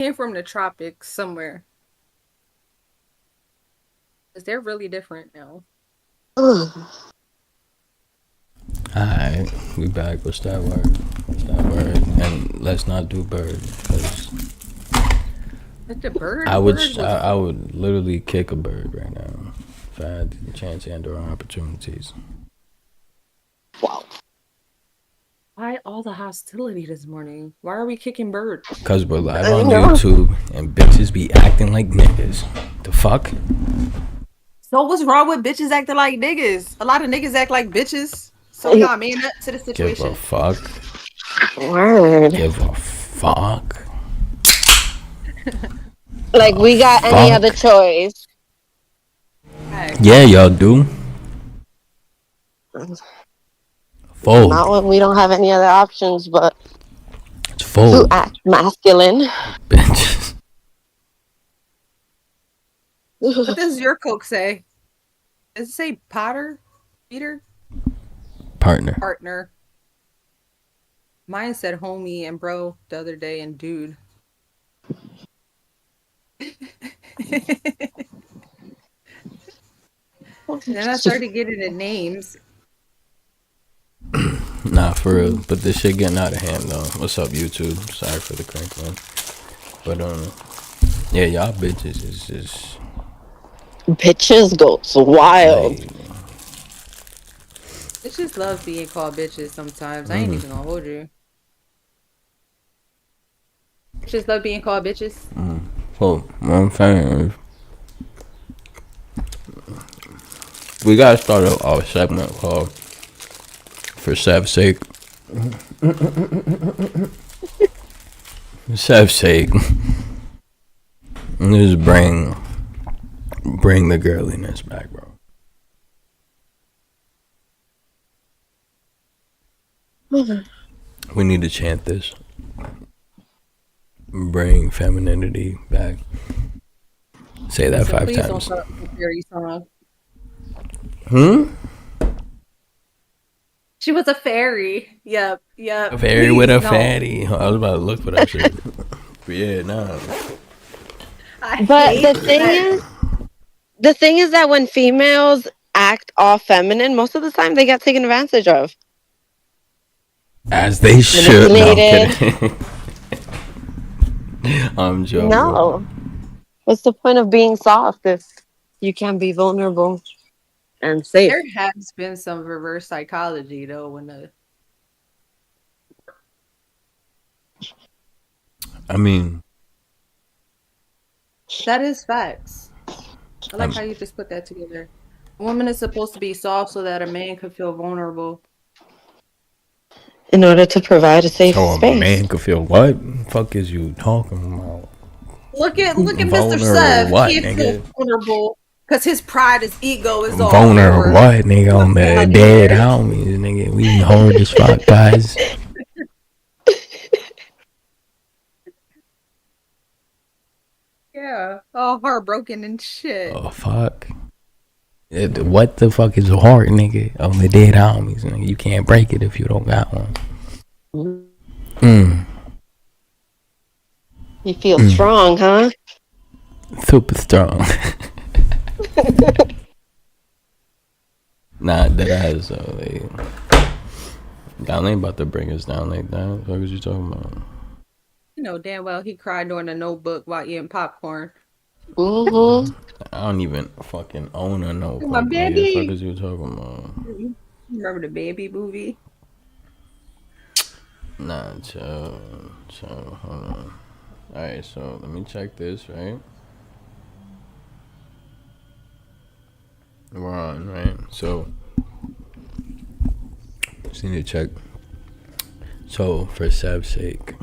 Came from the tropics somewhere. Because they're really different now. Ugh. Alright, we back. What's that word? What's that word? And let's not do bird, because But the bird, I would bird was I would literally kick a bird right now if I had the chance and or opportunities. Wow. why all the hostility this morning? Why are we kicking bird? Cause we're live I on know. YouTube and bitches be acting like niggas. The fuck? So what's wrong with bitches acting like niggas? A lot of niggas act like bitches. So we gotta man up to the Give a situation. fuck. Word. Give a fuck. Like we got any other Fuck. choice. Facts. Yeah, y'all do. Full. Not when we don't have any other options but It's to full. act masculine. Bitches. What does your Coke say? Does it say Potter? Peter? Partner. Partner. Mine said homie and bro the other day and dude. Then I started getting the names. Nah, for real. But this shit getting out of hand though. What's up, YouTube? Sorry for the crinkling. But yeah, y'all bitches is just Bitches goes wild. like Bitches love being called bitches sometimes. I ain't even gonna hold you. Bitches love being called bitches. well, what I'm saying is we gotta start a segment called For Sev's Sake. For Sev's sake. Just bring the girliness back, bro. We need to chant this. Bring femininity back. Say that So 5 please don't times. start with a fairy song. She was a fairy. Yep. A fairy with Please, a no. fatty. I was about to look for that shit. But yeah, nah. I But hate the thing is that when females act all feminine, most of the time they get taken advantage of. As they should. No, I'm Manipulated. kidding. I'm joking. No. What's the point of being soft if you can't be vulnerable and safe? There has been some reverse psychology though when the I mean, that is facts. I like I'm, how you just put that together. A woman is supposed to be soft so that a man could feel vulnerable. In order to provide a safe so a space. man could feel what? Fuck is you talking about? Look at Mr. Vulnerable Sev. what, He feels nigga? vulnerable because his pride, his ego is all Vulnerable yours. what, nigga? On Fuck the outta dead here. homies, nigga. We hard as fuck, guys. Yeah, all heartbroken and shit. Oh fuck. What the fuck is a heart, nigga? On the dead homies, nigga. You can't break it if you don't got one. You feel strong, huh? Super strong. Nah, that ass though. Like, y'all ain't about to bring us down like that. What the fuck is you talking about? You know damn well he cried during the Notebook while eating popcorn. Mm-hmm. I don't even fucking own a notebook, My nigga. The fuck baby. is you talking about? You remember the baby movie? Nah, chill. Hold on. Alright, so let me check this, right? We're on, right? So, just need to check. So, for Sev's sake,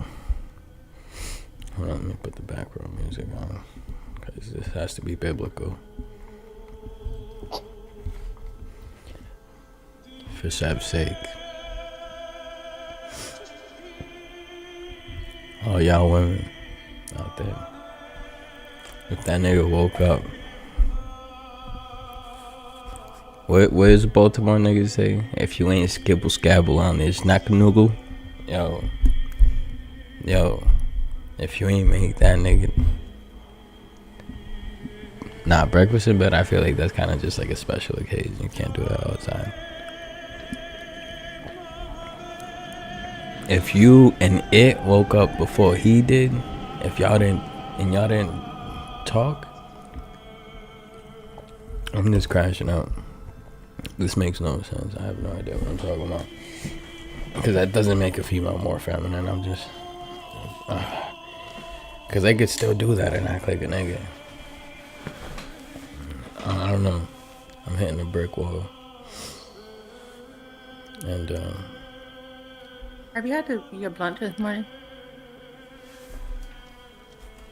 hold on, let me put the background music on. Because this has to be biblical. For Sev's sake. All y'all women out there. If that nigga woke up. What does the Baltimore niggas say? If you ain't skibble scabble on this knock-a-noogle. Yo. If you ain't make that nigga not breakfast in bed, I feel like that's kind of just like a special occasion. You can't do that all the time. If you and it woke up before he did, if y'all didn't talk, I'm just crashing out. This makes no sense. I have no idea what I'm talking about. Because that doesn't make a female more feminine. I'm just... Because they could still do that and act like a nigga. I don't know. I'm hitting a brick wall. And, Have you had your blunt this morning?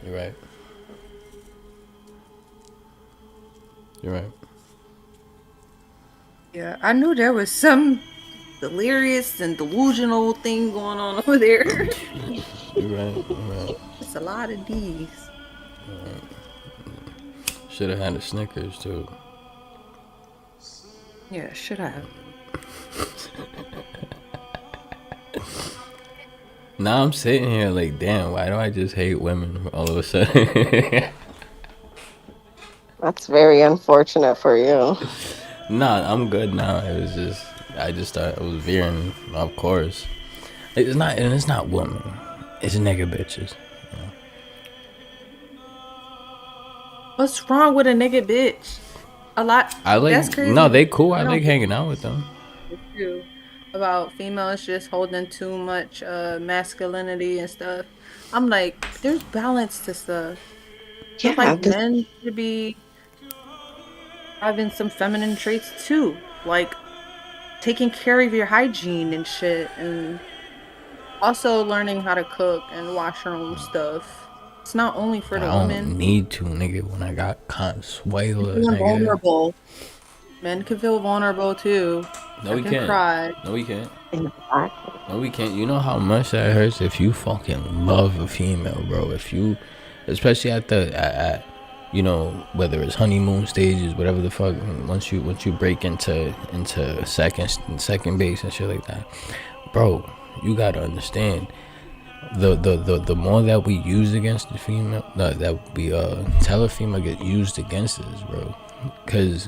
You're right. You're right. Yeah, I knew there was some delirious and delusional thing going on over there. You're right. You're right. It's a lot of D's. Should have had a Snickers, too. Yeah, should have. Now I'm sitting here like, damn, why do I just hate women all of a sudden? That's very unfortunate for you. Nah, I'm good now. I just thought it was veering off course. It's not women. It's nigga bitches. You know? What's wrong with a nigga bitch? That's crazy. No, they cool. I like hanging out with them. Too, about females just holding too much masculinity and stuff. I'm like, there's balance to stuff. Yeah, Like men should be having some feminine traits too, like taking care of your hygiene and shit, and also learning how to cook and wash your own stuff. It's not only for the I don't women. need to, nigga. When I got Consuela, Feeling nigga. vulnerable. Men can feel vulnerable too. No, we can't. Cry. No, we can't. exactly. No, we can't. You know how much that hurts if you fucking love a female, bro. If you, especially at you know, whether it's honeymoon stages, whatever the fuck. Once you break into second base and shit like that, bro, you gotta understand. The more that we use against the female, that we tell a female get used against us, bro. Cause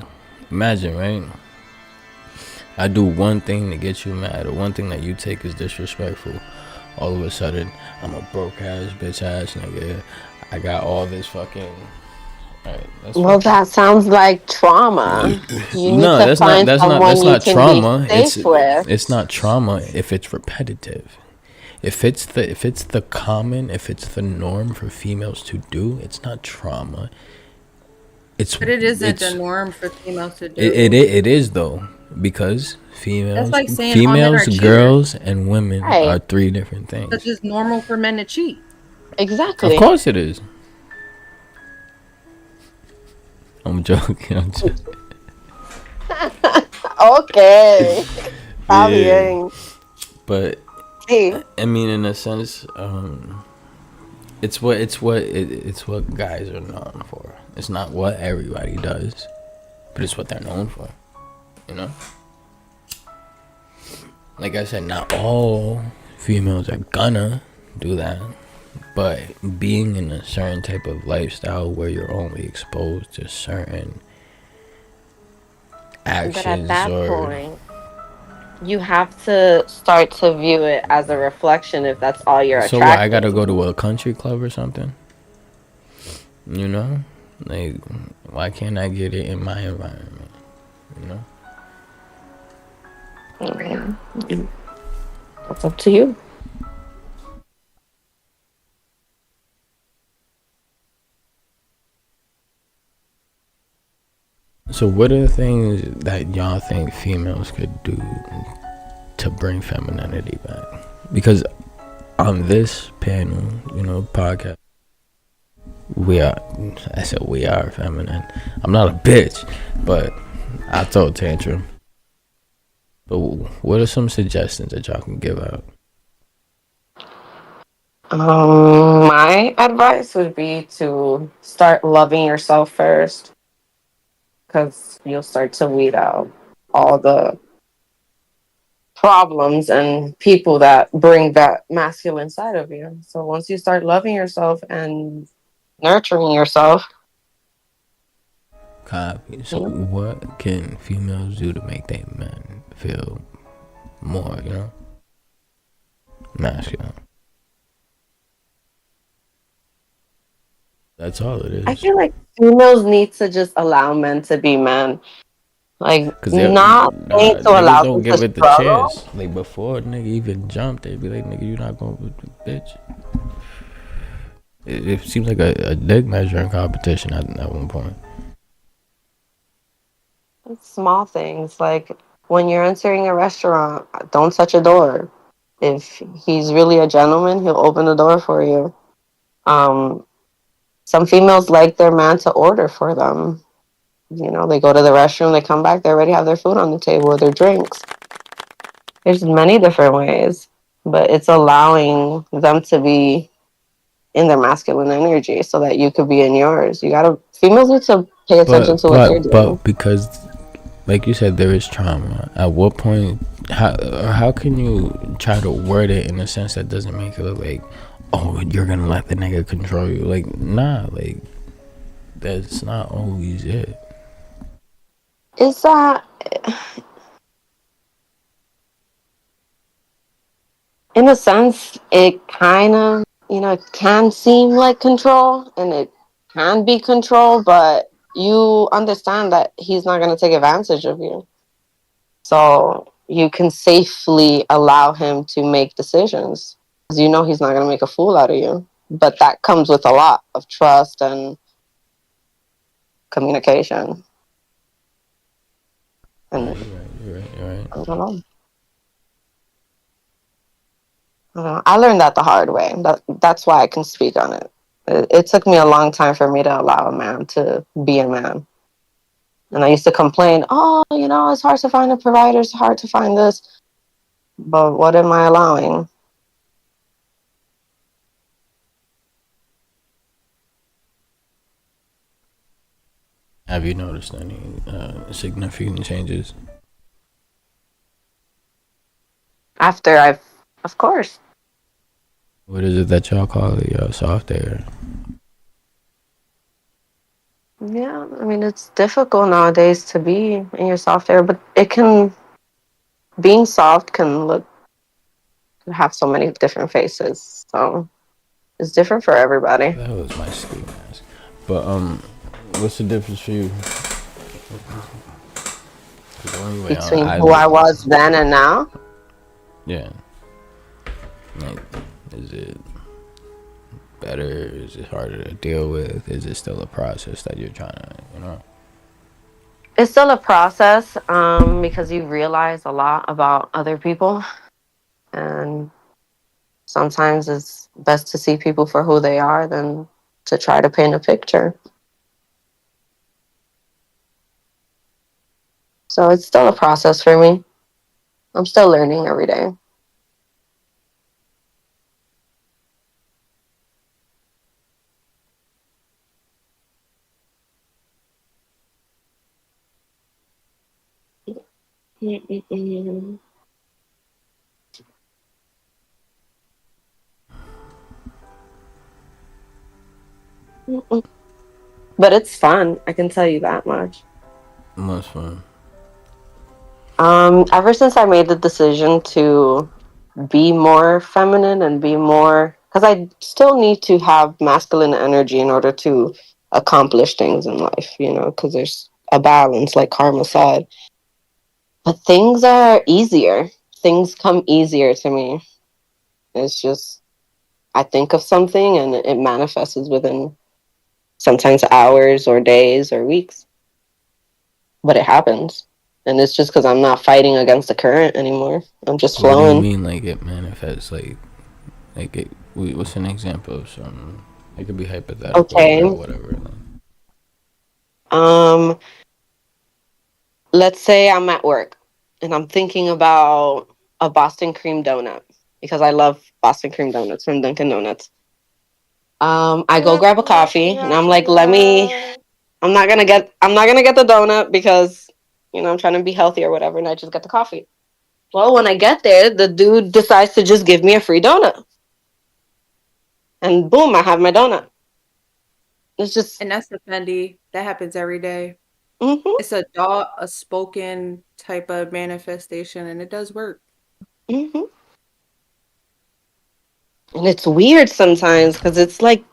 imagine, right? I do one thing to get you mad, or one thing that you take is disrespectful. All of a sudden, I'm a broke ass, bitch ass nigga. I got all this fucking. Right, Well, that sounds like trauma. You need no, to that's find not. someone That's you not can trauma. be safe with. It's not trauma if it's repetitive. If it's the common, if it's the norm for females to do, it's not trauma. But it isn't the norm for females to do. It is though, because females, like saying all men are girls, and women are three different things. It's just normal for men to cheat. Exactly. Of course it is. I'm joking. Okay. Yeah. But Hey. I mean, in a sense, it's what guys are known for. It's not what everybody does, but it's what they're known for. You know. Like I said, not all females are gonna do that, but being in a certain type of lifestyle where you're only exposed to certain actions, but at that point, you have to start to view it as a reflection if that's all you're attracted. So what, I gotta go to a country club or something? You know, like why can't I get it in my environment? You know. That's up to you. So what are the things that y'all think females could do to bring femininity back? Because on this panel, you know, podcast, we are feminine. I'm not a bitch, but I throw a tantrum. But what are some suggestions that y'all can give out? My advice would be to start loving yourself first, because you'll start to weed out all the problems and people that bring that masculine side of you. So once you start loving yourself and nurturing yourself, Copy. So, you know, what can females do to make their men feel more, masculine? That's all it I is. feel like females need to just allow men to be men. Like, Cause they not saying nah, to niggas allow them don't to give it the struggle. chance. Like before, nigga even jumped, they'd be like, "Nigga, you not going with the bitch." It seems like a dick measuring competition at one point. It's small things. Like, when you're entering a restaurant, don't touch a door. If he's really a gentleman, he'll open the door for you. Um, some females like their man to order for them. You know, they go to the restroom, they come back, they already have their food on the table or their drinks. There's many different ways, but it's allowing them to be in their masculine energy so that you could be in yours. Females need to pay attention But to what they're doing. because, like you said, there is trauma. At what point? How can you try to word it in a sense that doesn't make it look like, oh, you're gonna let the nigga control you? Like, nah, like that's not always it. Is that, in a sense, it kind of, it can seem like control and it can be control, but you understand that he's not going to take advantage of you. So you can safely allow him to make decisions because you know he's not going to make a fool out of you. But that comes with a lot of trust and communication. Nah, And you're right. I don't know. I learned that the hard way. That's why I can speak on it. It took me a long time for me to allow a man to be a man. And I used to complain, oh, it's hard to find a provider, it's hard to find this. But what am I allowing? Have you noticed any significant changes? After of course. What is it that y'all call it? Y'all soft air. Yeah, I mean, it's difficult nowadays to be in your soft air, but being soft can have so many different faces. So it's different for everybody. That was my ski mask. But what's the difference for you? 'Cause the only way Between I who I was then and now. yeah, like, is it better? Is it harder to deal with? Is it still a process that you're trying to? It's still a process because you realize a lot about other people. And sometimes it's best to see people for who they are than to try to paint a picture. So it's still a process for me. I'm still learning every day. Mm-mm-mm. Mm-mm. But it's fun, I can tell you that much. Most fun. Ever since I made the decision to be more feminine and be more, because I still need to have masculine energy in order to accomplish things in life, because there's a balance, like Karma said. But things are easier. Things come easier to me. It's just, I think of something and it manifests within sometimes hours or days or weeks, but it happens. And it's just because I'm not fighting against the current anymore. I'm just What do you flowing. mean, like it manifests? Like it? What's an example of something? It could be hypothetical Okay. or whatever. Um, let's say I'm at work and I'm thinking about a Boston cream donut because I love Boston cream donuts from Dunkin' Donuts. I go grab a coffee and I'm like, I'm not gonna get the donut because I'm trying to be healthy or whatever, and I just get the coffee. Well, when I get there, the dude decides to just give me a free donut. And boom, I have my donut. It's just, And that's the Fendi. That happens every day. mm-hmm, It's a spoken type of manifestation, and it does work. mm-hmm. And it's weird sometimes because it's like,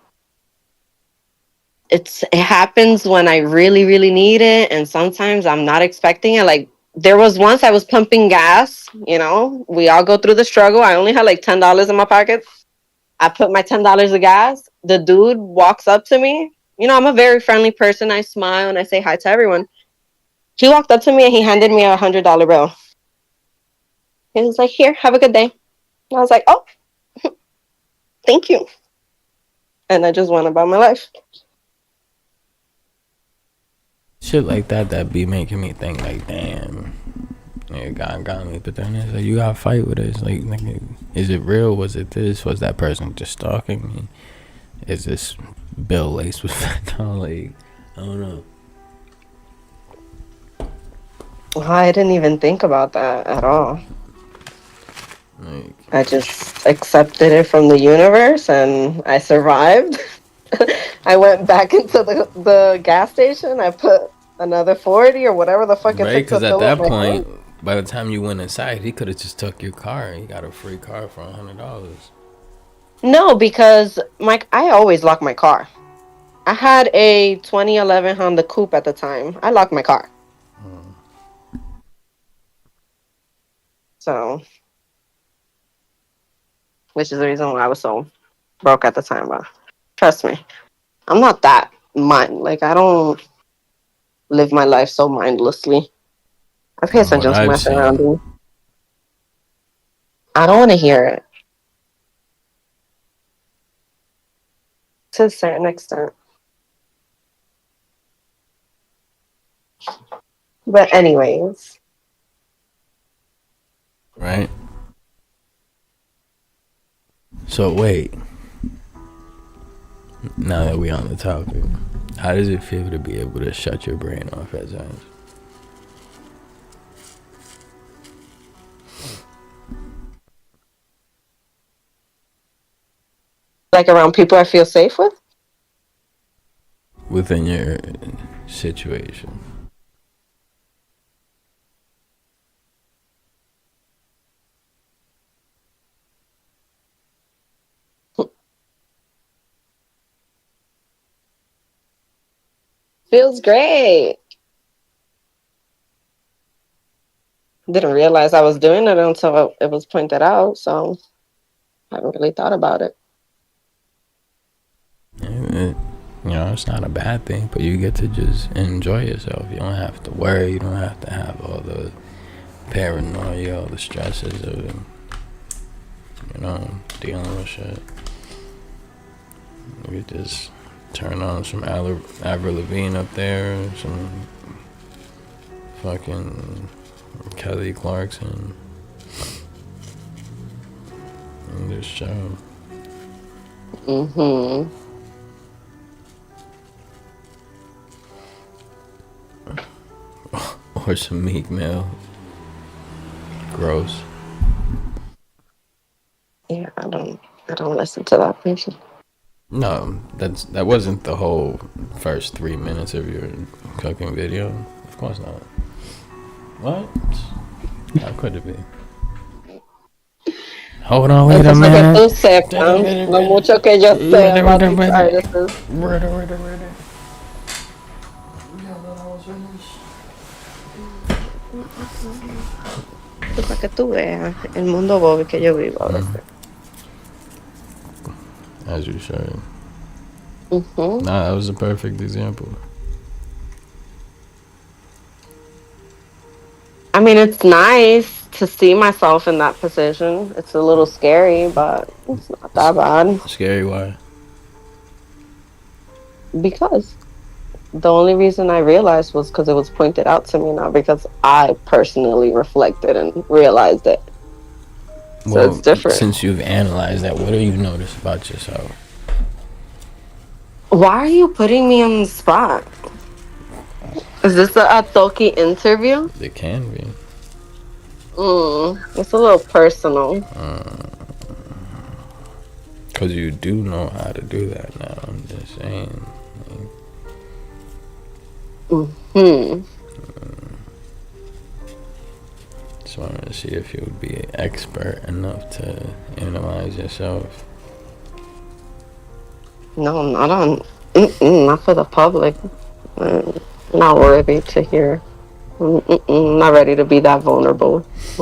it happens when I really, really need it. And sometimes I'm not expecting it. Like, there was once I was pumping gas, we all go through the struggle. I only had like $10 in my pocket. I put my $10 of gas. The dude walks up to me. I'm a very friendly person. I smile and I say hi to everyone. He walked up to me and he handed me $100 bill. He was like, "Here, have a good day." And I was like, "Oh, thank you." And I just went about my life. Shit like that be making me think like, damn, nigga got me. But then it's like, you gotta fight with it. It's like, nigga, is it real? Was it this? Was that person just stalking me? Is this bill laced with fentanyl? Like, I don't know. I didn't even think about that at all. Like, I just accepted it from the universe and I survived. I went back into the gas station. I put another 40 or whatever the fuck it right? took to Because at fill up that my point, tank. by the time you went inside, he could have just took your car and you got a free car for $100. No, because Mike, I always lock my car. I had a 2011 Honda Coupe at the time. I locked my car. So, which is the reason why I was so broke at the time. But trust me, I'm not that like, I don't live my life so mindlessly. I pay From what attention to my I've seen, surroundings. I don't want to hear it to a certain extent. But anyways, right? So wait, now that we on the topic, how does it feel to be able to shut your brain off at times? like around people I feel safe with. Within your situation. Feels great. Didn't realize I was doing it until it was pointed out. So I haven't really thought about it. It's not a bad thing, but you get to just enjoy yourself. You don't have to worry. You don't have to have all the paranoia, all the stresses of, dealing with shit. You just turn on some Avril Lavigne up there, some fucking Kelly Clarkson, and just show. Mm-hmm. Or some Meek Mill. Gross. Yeah, I don't listen to that person. No, that wasn't the whole first 3 minutes of your cooking video. Of course not. What? How could it be? Hold on, wait a minute. Tú sepas lo mucho que yo sé about these artists. Para que tú veas el mundo bobo que yo vivo a veces. As you should. Mm-hmm. Nah, that was a perfect example. I mean, it's nice to see myself in that position. It's a little scary, but it's not that bad. Scary why? Because the only reason I realized was because it was pointed out to me, not because I personally reflected and realized it. So Well, it's different. since you've analyzed that, what do you notice about yourself? Why are you putting me on the spot? Is this a Toki interview? It can be. It's a little personal. Because you do know how to do that now. I'm just saying. Hmm. Just wanted to see if you would be expert enough to analyze yourself. No, not on. Not for the public. Not worthy to hear. Not ready to be that vulnerable with